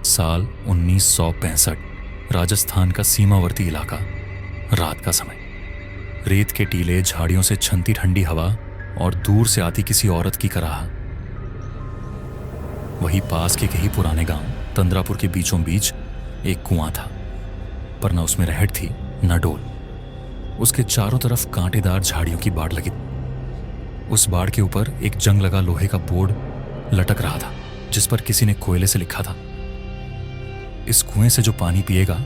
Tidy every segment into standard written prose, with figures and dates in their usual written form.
साल 1965, राजस्थान का सीमावर्ती इलाका। रात का समय, रेत के टीले, झाड़ियों से छनती ठंडी हवा और दूर से आती किसी औरत की कराह। वही पास के कई पुराने गांव तंद्रापुर के बीचों बीच एक कुआं था, पर न उसमें रहट थी न डोल। उसके चारों तरफ कांटेदार झाड़ियों की बाड़ लगी। उस बाड़ के ऊपर एक जंग लगा लोहे का बोर्ड लटक रहा था, जिस पर किसी ने कोयले से लिखा था, इस कुएं से जो पानी पिएगा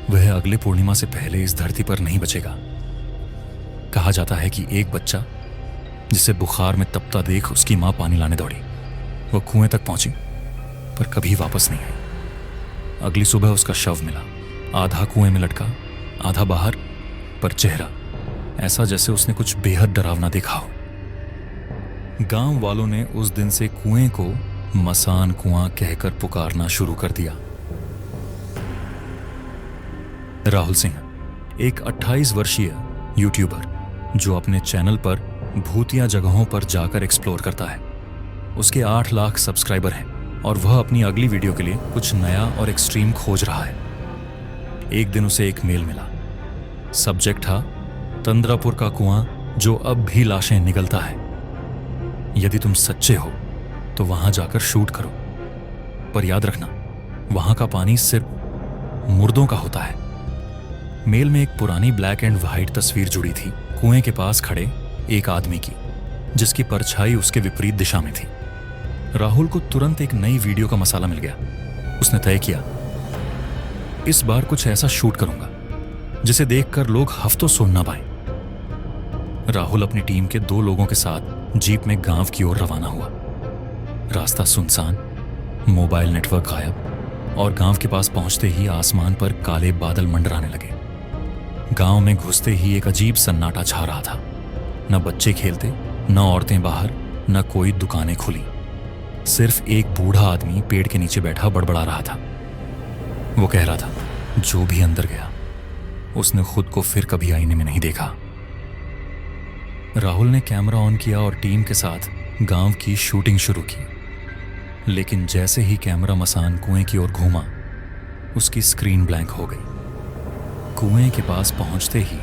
वह अगले पूर्णिमा से पहले इस धरती पर नहीं बचेगा। कहा जाता है कि एक बच्चा जिसे बुखार में तपता देख उसकी मां पानी लाने दौड़ी। वह कुएं तक पहुंची पर कभी वापस नहीं आई। अगली सुबह उसका शव मिला, आधा कुएं में लटका, आधा बाहर, पर चेहरा ऐसा जैसे उसने कुछ बेहद डरावना देखा हो। गांव वालों ने उस दिन से कुएं को मसान कुआं कहकर पुकारना शुरू कर दिया। राहुल सिंह एक 28 वर्षीय यूट्यूबर जो अपने चैनल पर भूतिया जगहों पर जाकर एक्सप्लोर करता है। उसके 8 लाख सब्सक्राइबर हैं और वह अपनी अगली वीडियो के लिए कुछ नया और एक्सट्रीम खोज रहा है। एक दिन उसे एक मेल मिला। सब्जेक्ट था तंद्रापुर का कुआं जो अब भी लाशें निगलता है। यदि तुम सच्चे हो तो वहां जाकर शूट करो, पर याद रखना वहां का पानी सिर्फ मुर्दों का होता है। मेल में एक पुरानी ब्लैक एंड व्हाइट तस्वीर जुड़ी थी, कुएं के पास खड़े एक आदमी की, जिसकी परछाई उसके विपरीत दिशा में थी। राहुल को तुरंत एक नई वीडियो का मसाला मिल गया। उसने तय किया, इस बार कुछ ऐसा शूट करूंगा जिसे देखकर लोग हफ्तों सो न पाएं। राहुल अपनी टीम के 2 लोगों के साथ जीप में गांव की ओर रवाना हुआ। रास्ता सुनसान, मोबाइल नेटवर्क गायब और गांव के पास पहुंचते ही आसमान पर काले बादल मंडराने लगे। गांव में घुसते ही एक अजीब सन्नाटा छा रहा था। न बच्चे खेलते, न औरतें बाहर, न कोई दुकानें खुली। सिर्फ एक बूढ़ा आदमी पेड़ के नीचे बैठा बड़बड़ा रहा था। वो कह रहा था, जो भी अंदर गया उसने खुद को फिर कभी आईने में नहीं देखा। राहुल ने कैमरा ऑन किया और टीम के साथ गांव की शूटिंग शुरू की। लेकिन जैसे ही कैमरा मसान कुएं की ओर घूमा, उसकी स्क्रीन ब्लैंक हो गई। कुएं के पास पहुंचते ही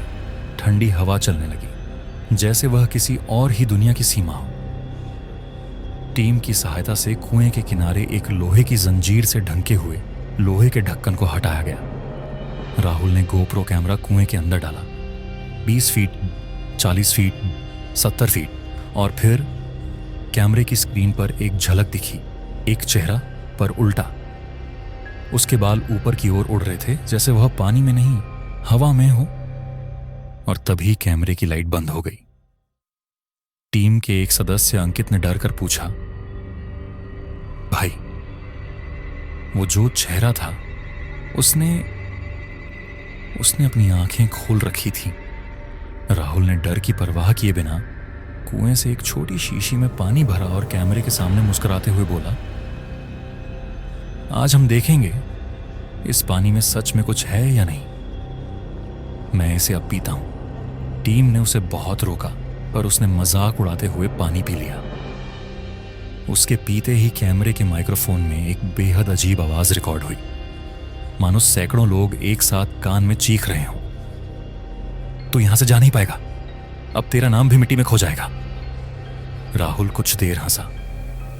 ठंडी हवा चलने लगी, जैसे वह किसी और ही दुनिया की सीमा हो। टीम की सहायता से कुएं के किनारे एक लोहे की जंजीर से ढंके हुए लोहे के ढक्कन को हटाया गया। राहुल ने गोप्रो कैमरा कुएं के अंदर डाला। 20 फीट, 40 फीट, 70 फीट, और फिर कैमरे की स्क्रीन पर एक झलक दिखी, एक चेहरा पर उल्टा। उसके बाल ऊपर की ओर उड़ रहे थे, जैसे वह पानी में नहीं हवा में हो। और तभी कैमरे की लाइट बंद हो गई। टीम के एक सदस्य अंकित ने डर कर पूछा, भाई, वो जो चेहरा था उसने अपनी आंखें खोल रखी थी। राहुल ने डर की परवाह किए बिना कुएं से एक छोटी शीशी में पानी भरा और कैमरे के सामने मुस्कुराते हुए बोला, आज हम देखेंगे इस पानी में सच में कुछ है या नहीं। मैं इसे अब पीता हूं। टीम ने उसे बहुत रोका, पर उसने मजाक उड़ाते हुए पानी पी लिया। उसके पीते ही कैमरे के माइक्रोफोन में एक बेहद अजीब आवाज रिकॉर्ड हुई, मानो सैकड़ों लोग एक साथ कान में चीख रहे हों। तू यहां से जा नहीं पाएगा, अब तेरा नाम भी मिट्टी में खो जाएगा। राहुल कुछ देर हंसा,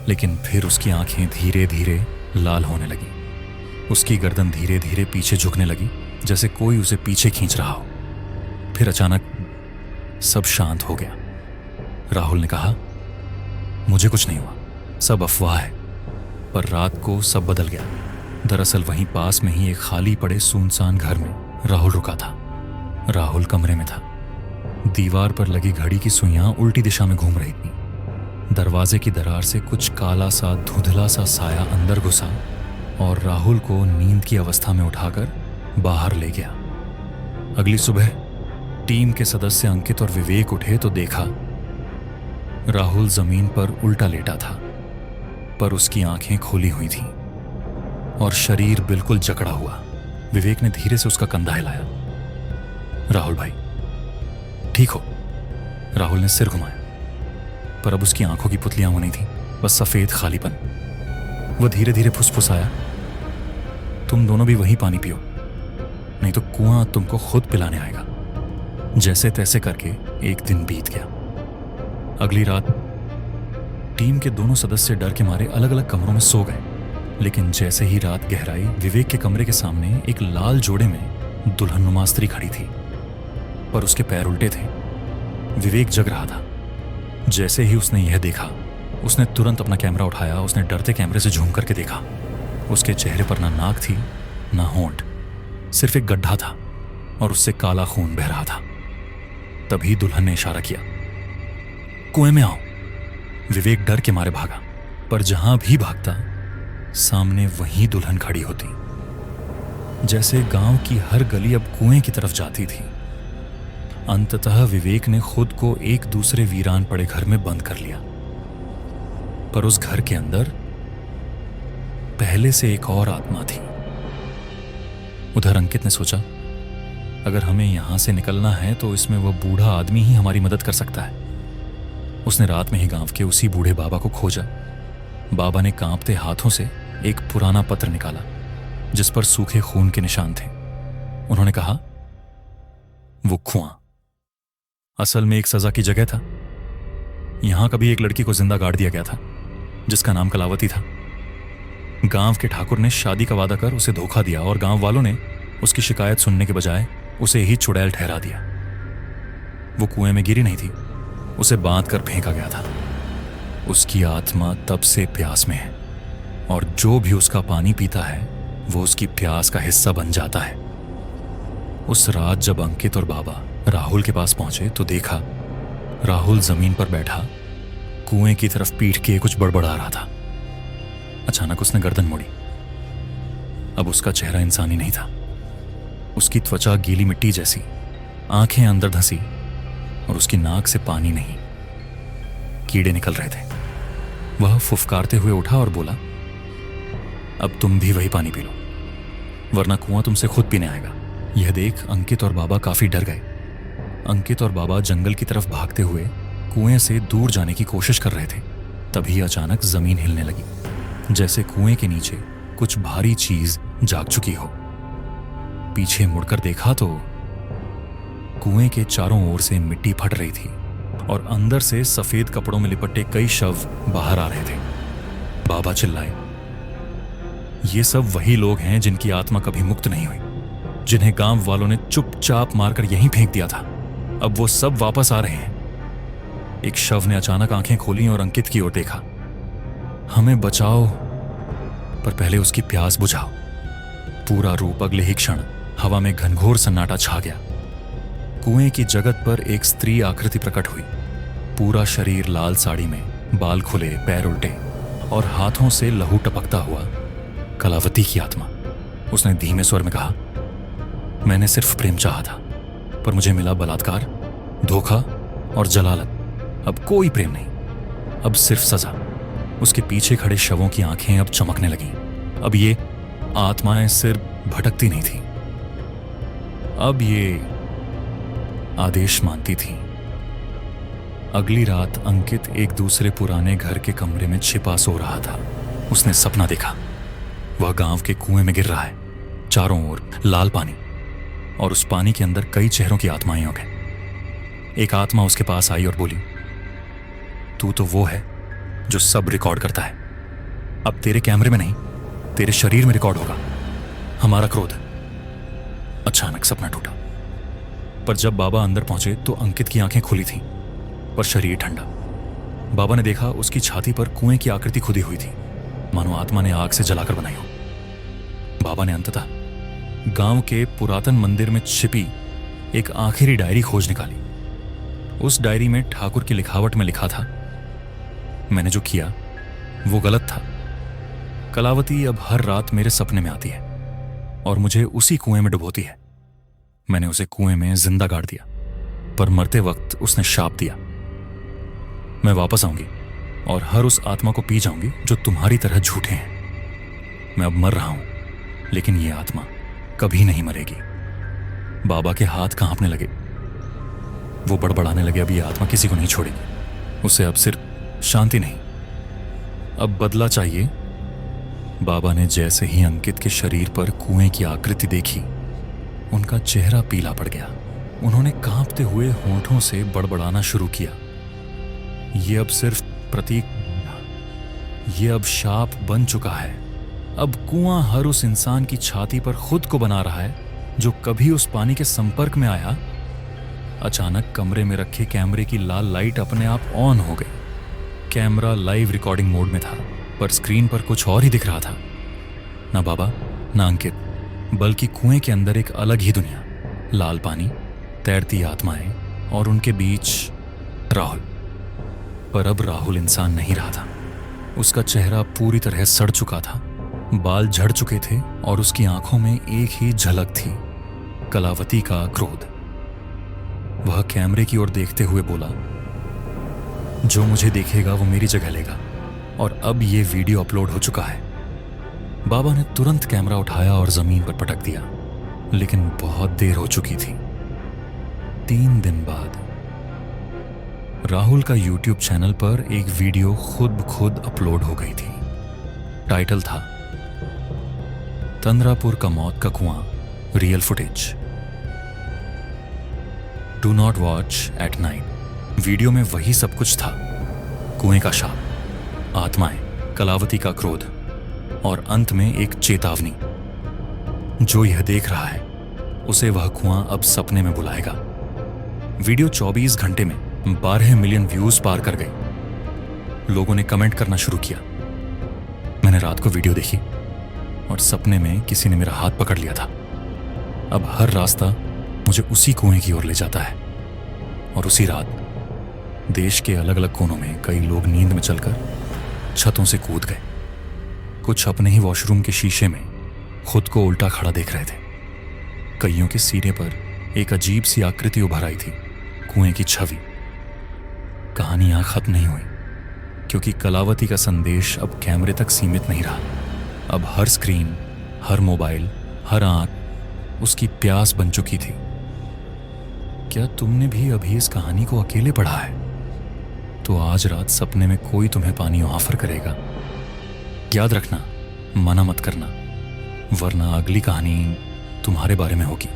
लेकिन फिर उसकी आंखें धीरे धीरे लाल होने लगी। उसकी गर्दन धीरे धीरे पीछे झुकने लगी, जैसे कोई उसे पीछे खींच रहा हो। फिर अचानक सब शांत हो गया। राहुल ने कहा, मुझे कुछ नहीं हुआ, सब अफवाह है। पर रात को सब बदल गया। दरअसल वहीं पास में ही एक खाली पड़े सुनसान घर में राहुल रुका था। राहुल कमरे में था। दीवार पर लगी घड़ी की सुइयां उल्टी दिशा में घूम रही थी। दरवाजे की दरार से कुछ काला सा धुंधला सा साया अंदर घुसा और राहुल को नींद की अवस्था में उठाकर बाहर ले गया। अगली सुबह टीम के सदस्य अंकित और विवेक उठे तो देखा राहुल जमीन पर उल्टा लेटा था, पर उसकी आंखें खोली हुई थीं और शरीर बिल्कुल जकड़ा हुआ। विवेक ने धीरे से उसका कंधा हिलाया। राहुल भाई, ठीक हो? राहुल ने सिर घुमाया, पर अब उसकी आंखों की पुतलियां वो नहीं थी, बस सफेद खालीपन। वह धीरे धीरे फुसफुसाया, तुम दोनों भी वही पानी पियो, नहीं तो कुआं तुमको खुद पिलाने आएगा। जैसे तैसे करके एक दिन बीत गया। अगली रात टीम के दोनों सदस्य डर के मारे अलग अलग कमरों में सो गए, लेकिन जैसे ही रात गहराई, विवेक के कमरे के सामने एक लाल जोड़े में दुल्हनुमा स्त्री खड़ी थी, पर उसके पैर उल्टे थे। विवेक जग रहा था। जैसे ही उसने यह देखा, उसने तुरंत अपना कैमरा उठाया। उसने डरते कैमरे से झूम करके देखा। उसके चेहरे पर ना नाक थी ना होंठ, सिर्फ एक गड्ढा था और उससे काला खून बह रहा था। तभी दुल्हन ने इशारा किया, कुएं में आओ। विवेक डर के मारे भागा, पर जहां भी भागता सामने वही दुल्हन खड़ी होती। जैसे गांव की हर गली अब कुएं की तरफ जाती थी। अंततः विवेक ने खुद को एक दूसरे वीरान पड़े घर में बंद कर लिया, पर उस घर के अंदर पहले से एक और आत्मा थी। उधर अंकित ने सोचा, अगर हमें यहां से निकलना है तो इसमें वह बूढ़ा आदमी ही हमारी मदद कर सकता है। उसने रात में ही गांव के उसी बूढ़े बाबा को खोजा। बाबा ने कांपते हाथों से एक पुराना पत्र निकाला जिस पर सूखे खून के निशान थे। उन्होंने कहा, वो कुआं असल में एक सजा की जगह था। यहां कभी एक लड़की को जिंदा गाड़ दिया गया था जिसका नाम कलावती था। गांव के ठाकुर ने शादी का वादा कर उसे धोखा दिया और गांव वालों ने उसकी शिकायत सुनने के बजाय उसे ही चुड़ैल ठहरा दिया। वो कुएं में गिरी नहीं थी, उसे बांध कर फेंका गया था। उसकी आत्मा तब से प्यास में है और जो भी उसका पानी पीता है वो उसकी प्यास का हिस्सा बन जाता है। उस रात जब अंकित और बाबा राहुल के पास पहुंचे तो देखा राहुल जमीन पर बैठा कुएं की तरफ पीठ किए कुछ बड़बड़ा रहा था। अचानक उसने गर्दन मोड़ी। अब उसका चेहरा इंसानी नहीं था। उसकी त्वचा गीली मिट्टी जैसी, आंखें अंदर धंसी और उसकी नाक से पानी नहीं, कीड़े निकल रहे थे। वह फुफकारते हुए उठा और बोला, अब तुम भी वही पानी पी लो, वरना कुआं तुमसे खुद पीने आएगा। यह देख अंकित और बाबा काफी डर गए। अंकित और बाबा जंगल की तरफ भागते हुए कुएं से दूर जाने की कोशिश कर रहे थे। तभी अचानक जमीन हिलने लगी, जैसे कुएं के नीचे कुछ भारी चीज जाग चुकी हो। पीछे मुड़कर देखा तो कुएं के चारों ओर से मिट्टी फट रही थी और अंदर से सफेद कपड़ों में लिपटे कई शव बाहर आ रहे थे। बाबा चिल्लाए, ये सब वही लोग हैं जिनकी आत्मा कभी मुक्त नहीं हुई, जिन्हें गांव वालों ने चुपचाप मारकर यहीं फेंक दिया था। अब वो सब वापस आ रहे हैं। एक शव ने अचानक आंखें खोली और अंकित की ओर देखा। हमें बचाओ, पर पहले उसकी प्यास बुझाओ। पूरा रूप अगले ही क्षण हवा में घनघोर सन्नाटा छा गया। कुएं की जगत पर एक स्त्री आकृति प्रकट हुई। पूरा शरीर लाल साड़ी में, बाल खुले, पैर उल्टे और हाथों से लहू टपकता हुआ कलावती की आत्मा। उसने धीमे स्वर में कहा, मैंने सिर्फ प्रेम चाहा था, पर मुझे मिला बलात्कार, धोखा और जलालत। अब कोई प्रेम नहीं, अब सिर्फ सजा। उसके पीछे खड़े शवों की आंखें अब चमकने लगीं। अब ये आत्माएं सिर्फ भटकती नहीं थी, अब ये आदेश मानती थी। अगली रात अंकित एक दूसरे पुराने घर के कमरे में छिपा सो रहा था। उसने सपना देखा, वह गांव के कुएं में गिर रहा है, चारों ओर लाल पानी और उस पानी के अंदर कई चेहरों की आत्माएं हो गए। एक आत्मा उसके पास आई और बोली, तू तो वो है जो सब रिकॉर्ड करता है। अब तेरे कैमरे में नहीं, तेरे शरीर में रिकॉर्ड होगा हमारा क्रोध। अचानक सपना टूटा, पर जब बाबा अंदर पहुंचे तो अंकित की आंखें खुली थीं, पर शरीर ठंडा। बाबा ने देखा उसकी छाती पर कुएं की आकृति खुदी हुई थी, मानो आत्मा ने आग से जलाकर बनाई हो। बाबा ने अंततः गांव के पुरातन मंदिर में छिपी एक आखिरी डायरी खोज निकाली। उस डायरी में ठाकुर की लिखावट में लिखा था, मैंने जो किया वो गलत था। कलावती अब हर रात मेरे सपने में आती है और मुझे उसी कुएं में डुबोती है। मैंने उसे कुएं में जिंदा गाड़ दिया, पर मरते वक्त उसने शाप दिया, मैं वापस आऊंगी और हर उस आत्मा को पी जाऊंगी जो तुम्हारी तरह झूठे हैं। मैं अब मर रहा हूं, लेकिन ये आत्मा कभी नहीं मरेगी। बाबा के हाथ कांपने लगे। वो बड़बड़ाने लगे, अब ये आत्मा किसी को नहीं छोड़ेगी। उसे अब सिर्फ शांति नहीं, अब बदला चाहिए, बाबा ने जैसे ही अंकित के शरीर पर कुएं की आकृति देखी, उनका चेहरा पीला पड़ गया। उन्होंने कांपते हुए होंठों से बड़बड़ाना शुरू किया। ये अब सिर्फ प्रतीक, ये अब शाप बन चुका है। अब कुआं हर उस इंसान की छाती पर खुद को बना रहा है जो कभी उस पानी के संपर्क में आया। अचानक कमरे में रखे कैमरे की लाल लाइट अपने आप ऑन हो गई। कैमरा लाइव रिकॉर्डिंग मोड में था, पर स्क्रीन पर कुछ और ही दिख रहा था। ना बाबा, ना अंकित, बल्कि कुएं के अंदर एक अलग ही दुनिया। लाल पानी, तैरती आत्माएं और उनके बीच राहुल। पर अब राहुल इंसान नहीं रहा था। उसका चेहरा पूरी तरह सड़ चुका था, बाल झड़ चुके थे और उसकी आंखों में एक ही झलक थी, कलावती का क्रोध। वह कैमरे की ओर देखते हुए बोला, जो मुझे देखेगा वो मेरी जगह लेगा, और अब ये वीडियो अपलोड हो चुका है। बाबा ने तुरंत कैमरा उठाया और जमीन पर पटक दिया, लेकिन बहुत देर हो चुकी थी। 3 दिन बाद राहुल का YouTube चैनल पर एक वीडियो खुद अपलोड हो गई थी। टाइटल था, तंद्रापुर का मौत का कुआं, real footage. Do not watch at night. Video में वही सब कुछ था, कुएं का शाप, आत्माएं, कलावती का क्रोध और अंत में एक चेतावनी। जो यह देख रहा है उसे वह कुआं अब सपने में बुलाएगा। वीडियो 24 घंटे में 12 मिलियन व्यूज पार कर गई। लोगों ने कमेंट करना शुरू किया। मैंने रात को वीडियो देखी और सपने में किसी ने मेरा हाथ पकड़ लिया था। अब हर रास्ता मुझे उसी कुएं की ओर ले जाता है। और उसी रात देश के अलग अलग कोनों में कई लोग नींद में चलकर छतों से कूद गए। कुछ अपने ही वॉशरूम के शीशे में खुद को उल्टा खड़ा देख रहे थे। कईयों के सीने पर एक अजीब सी आकृति उभर आई थी, कुएं की छवि। कहानी यहां खत्म नहीं हुई, क्योंकि कलावती का संदेश अब कैमरे तक सीमित नहीं रहा। अब हर स्क्रीन, हर मोबाइल, हर आंख उसकी प्यास बन चुकी थी। क्या तुमने भी अभी इस कहानी को अकेले पढ़ा है? तो आज रात सपने में कोई तुम्हें पानी ऑफर करेगा। याद रखना, मना मत करना, वरना अगली कहानी तुम्हारे बारे में होगी।